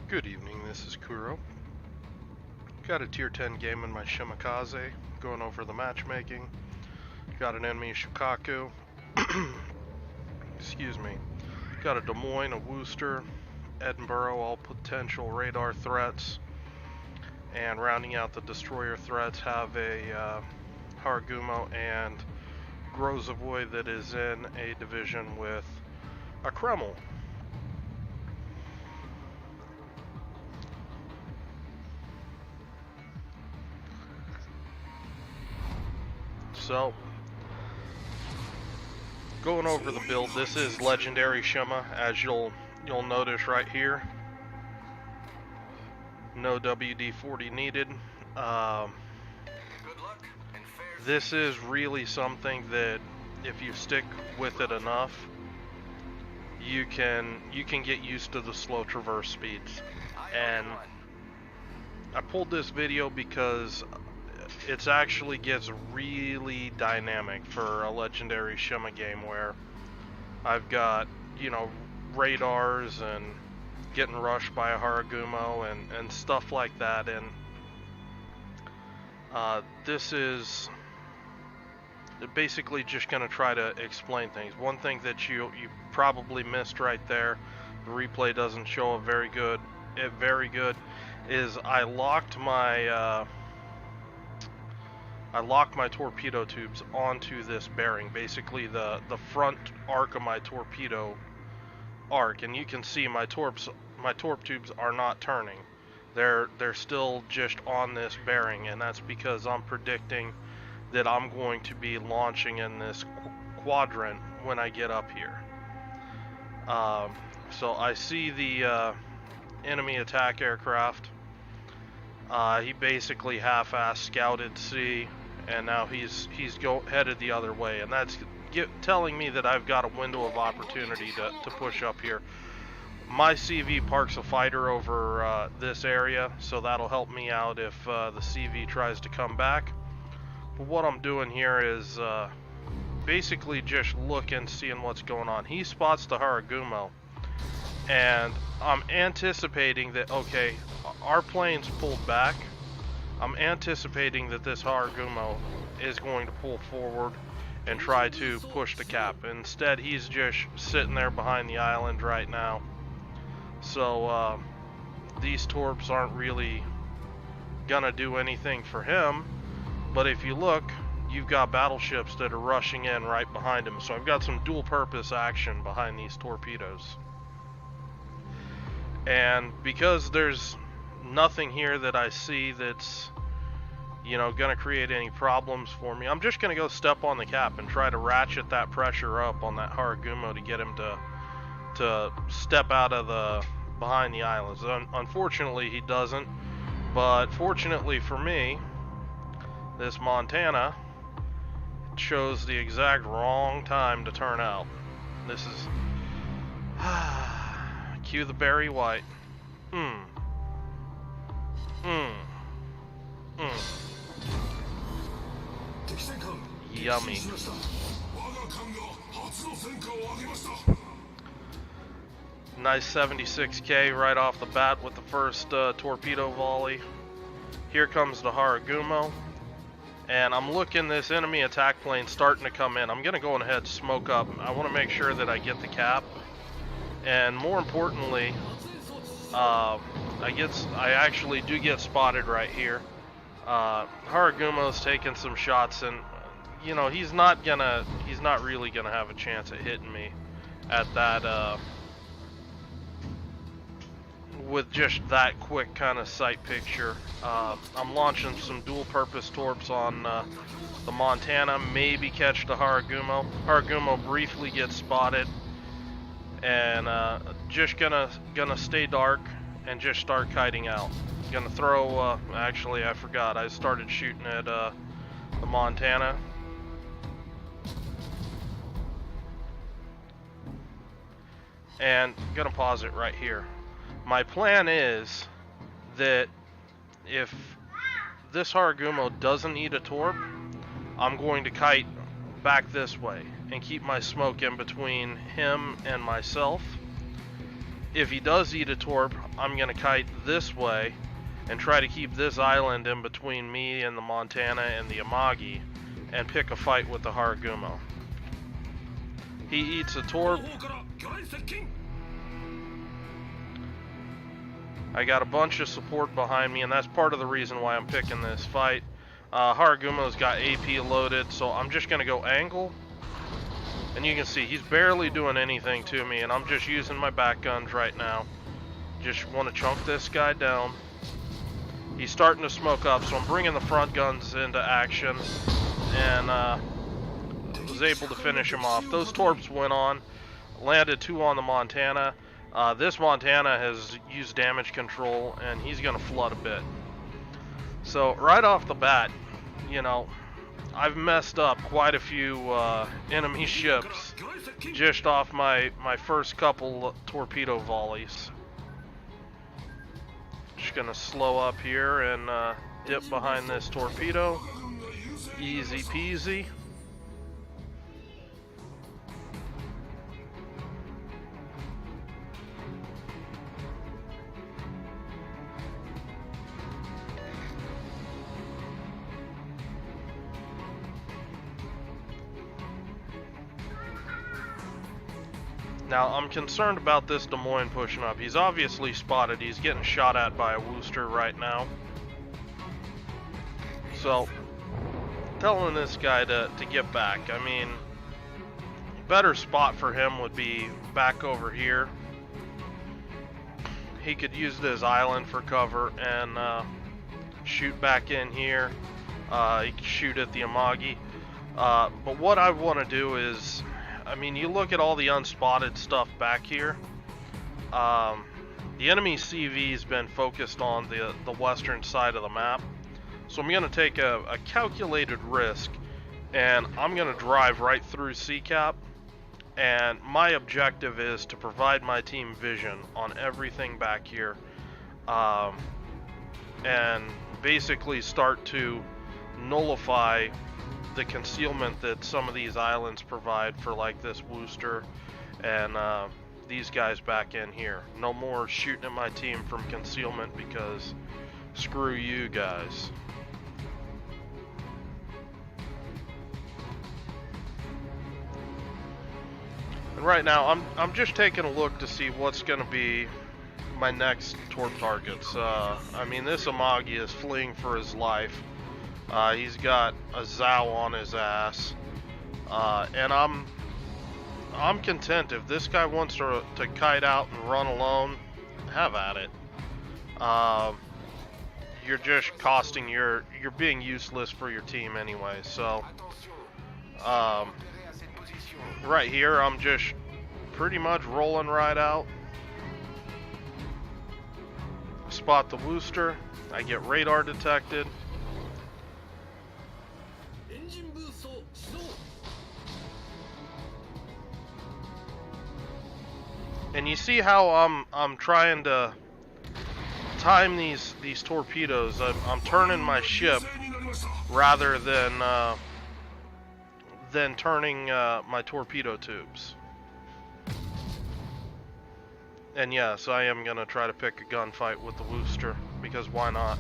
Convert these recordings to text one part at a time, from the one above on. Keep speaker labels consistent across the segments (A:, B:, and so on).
A: Good evening, this is Kuro. Got a tier 10 game in my Shimakaze, going over the matchmaking. Got an enemy Shikaku. Excuse me. Got a Des Moines, a Worcester, Edinburgh, all potential radar threats. And rounding out the destroyer threats have a Haragumo and Grozavoy that is in a division with a Kreml. So, going over the build, this is legendary Shima, as you'll notice right here. No WD-40 needed. This is really something that, if you stick with it enough, you can get used to the slow traverse speeds. And I pulled this video because it actually gets really dynamic for a legendary Shima game where I've got, radars and getting rushed by a Haragumo and stuff like that. And this is basically just going to try to explain things. One thing that you probably missed right there, the replay doesn't show it very good, is I locked my torpedo tubes onto this bearing, basically the front arc of my torpedo arc, and you can see my torp tubes are not turning. They're still just on this bearing, and that's because I'm predicting that I'm going to be launching in this quadrant when I get up here. So I see the enemy attack aircraft. He basically half-assed scouted C, and now he's headed the other way, and that's telling me that I've got a window of opportunity to push up here. My CV parks a fighter over this area, so that'll help me out if the CV tries to come back. But what I'm doing here is basically just looking, seeing what's going on. He spots the Haragumo, and I'm anticipating that, okay, our plane's pulled back. I'm anticipating that this Haragumo is going to pull forward and try to push the cap. Instead, he's just sitting there behind the island right now. So these torps aren't really gonna do anything for him. But if you look, you've got battleships that are rushing in right behind him. So I've got some dual purpose action behind these torpedoes. And because there's nothing here that I see that's, gonna create any problems for me, I'm just gonna go step on the cap and try to ratchet that pressure up on that Haragumo to get him to step out of behind the islands. Unfortunately, he doesn't, but fortunately for me, this Montana chose the exact wrong time to turn out. This is cue the Barry White. Yummy. Nice 76K right off the bat with the first torpedo volley. Here comes the Haragumo. And I'm looking, this enemy attack plane starting to come in. I'm going to go ahead and smoke up. I want to make sure that I get the cap. And more importantly, I actually do get spotted right here. Haragumo's taking some shots, and he's not really gonna have a chance at hitting me at that with just that quick kind of sight picture. I'm launching some dual purpose torps on the Montana, maybe catch the Haragumo. Haragumo briefly gets spotted, and just gonna stay dark and just start kiting out. Gonna throw, actually I forgot, I started shooting at the Montana. And gonna pause it right here. My plan is that if this Haragumo doesn't eat a torp, I'm going to kite back this way and keep my smoke in between him and myself. if he does eat a torp, I'm gonna kite this way and try to keep this island in between me and the Montana and the Amagi and pick a fight with the Haragumo. He eats a torp. I got a bunch of support behind me, and that's part of the reason why I'm picking this fight. Haragumo's got AP loaded, so I'm just gonna go angle. And you can see he's barely doing anything to me, and I'm just using my back guns right now. Just want to chunk this guy down. He's starting to smoke up, so I'm bringing the front guns into action, and was able to finish him off. Those torps went on, landed 2 on the Montana. This Montana has used damage control, and he's going to flood a bit. So right off the bat, you know, I've messed up quite a few enemy ships just off my first couple torpedo volleys. Just gonna slow up here and dip behind this torpedo. Easy peasy. Now, I'm concerned about this Des Moines pushing up. He's obviously spotted. He's getting shot at by a Wooster right now. So, telling this guy to get back. I mean, better spot for him would be back over here. He could use this island for cover and shoot back in here. He could shoot at the Amagi. But what I want to do is, I mean, you look at all the unspotted stuff back here. The enemy CV's been focused on the western side of the map. So I'm going to take a calculated risk, and I'm going to drive right through CCAP. And my objective is to provide my team vision on everything back here. And basically start to nullify the concealment that some of these islands provide for, like this Wooster and these guys back in here. No more shooting at my team from concealment, because screw you guys. And right now I'm just taking a look to see what's going to be my next torp targets. I mean, this Amagi is fleeing for his life. He's got a Zao on his ass, and I'm content. If this guy wants to kite out and run alone, have at it. You're just costing you're being useless for your team anyway. So right here, I'm just pretty much rolling right out. Spot the Wooster. I get radar detected. And you see how I'm trying to time these torpedoes. I'm turning my ship rather than turning my torpedo tubes. And yes, I am gonna try to pick a gunfight with the Wooster, because why not?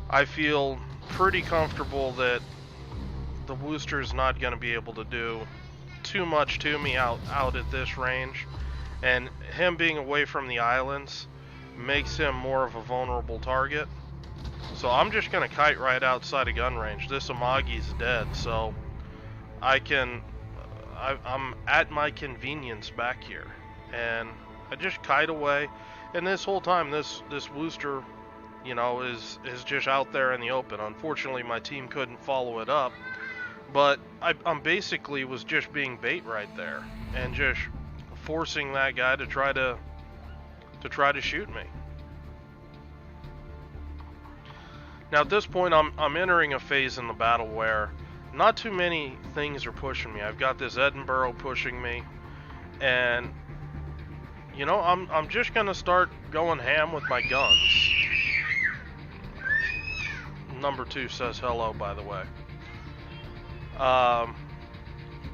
A: I feel pretty comfortable that the Wooster's not going to be able to do too much to me out at this range, and him being away from the islands makes him more of a vulnerable target. So I'm just going to kite right outside of gun range. This Amagi's dead, so I'm at my convenience back here, and I just kite away. And this whole time, this Wooster, you know, is just out there in the open. Unfortunately, my team couldn't follow it up. But I'm basically was just being bait right there, and just forcing that guy to try to shoot me. Now at this point, I'm entering a phase in the battle where not too many things are pushing me. I've got this Edinburgh pushing me, and you know, I'm just gonna start going ham with my guns. Number 2 says hello, by the way.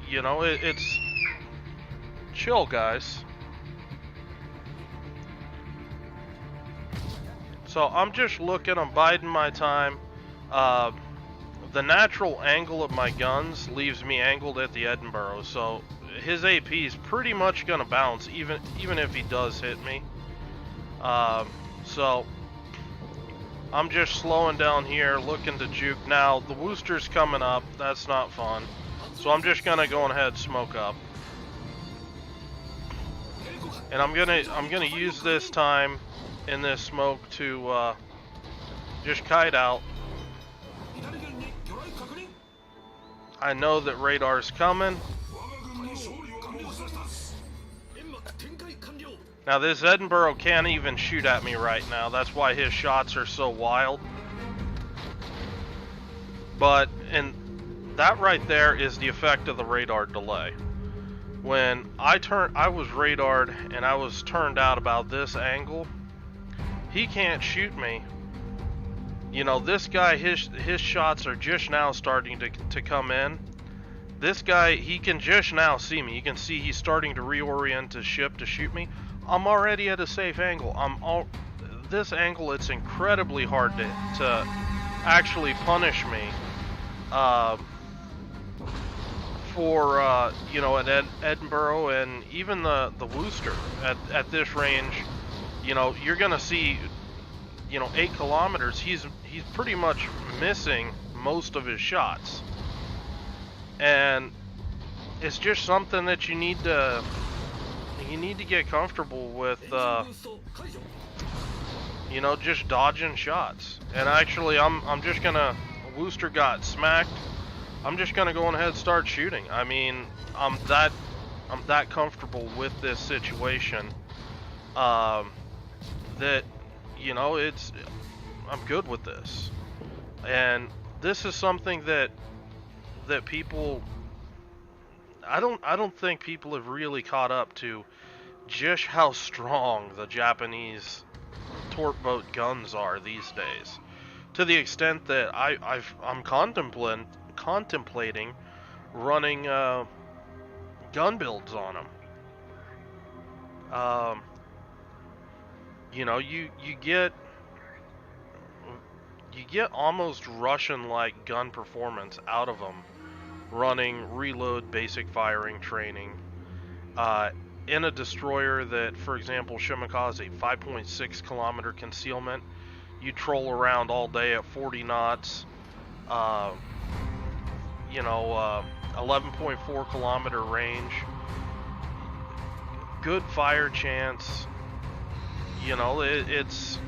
A: You know, it's chill, guys. So I'm just looking, I'm biding my time. The natural angle of my guns leaves me angled at the Edinburgh, so his AP is pretty much gonna bounce, even if he does hit me. So I'm just slowing down here, looking to juke. Now the Wooster's coming up. That's not fun. So I'm just gonna go ahead and smoke up, and I'm gonna use this time in this smoke to just kite out. I know that radar's coming. Now this Edinburgh can't even shoot at me right now. That's why his shots are so wild. And that right there is the effect of the radar delay. When I was radared and I was turned out about this angle, he can't shoot me. You know, this guy, his shots are just now starting to come in. This guy, he can just now see me. You can see he's starting to reorient his ship to shoot me. I'm already at a safe angle. This angle, it's incredibly hard to actually punish me for you know, an Edinburgh and even the Wooster at this range. You know, you're gonna see, you know, 8 kilometers. He's pretty much missing most of his shots, and it's just something that you need to get comfortable with. You know, just dodging shots. And actually, I'm just gonna. Wooster got smacked. I'm just gonna go ahead and start shooting. I mean, I'm that comfortable with this situation. That, you know, I'm good with this. And this is something that people, I don't think people have really caught up to just how strong the Japanese torp boat guns are these days. To the extent that I'm contemplating running gun builds on them. You know, you get almost Russian-like gun performance out of them, running reload basic firing training in a destroyer that, for example, Shimakaze, 5.6 kilometer concealment. You troll around all day at 40 knots. You know, 11.4 kilometer range. Good fire chance. You know, it's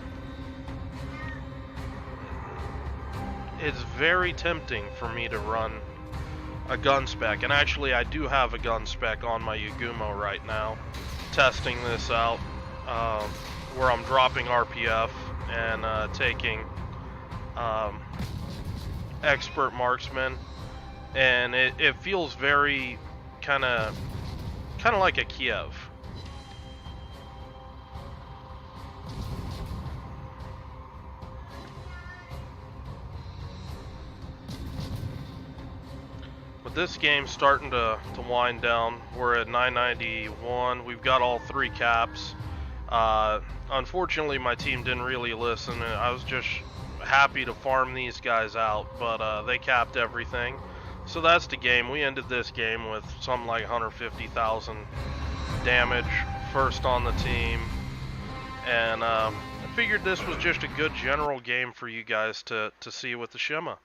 A: very tempting for me to run a gun spec, and actually I do have a gun spec on my Yagumo right now, testing this out, where I'm dropping RPF and taking expert marksman, and it feels very kind of like a Kiev. But this game's starting to wind down. We're at 991. We've got all 3 caps. Unfortunately, my team didn't really listen. I was just happy to farm these guys out, but they capped everything. So that's the game. We ended this game with something like 150,000 damage, first on the team. And I figured this was just a good general game for you guys to see with the Shima.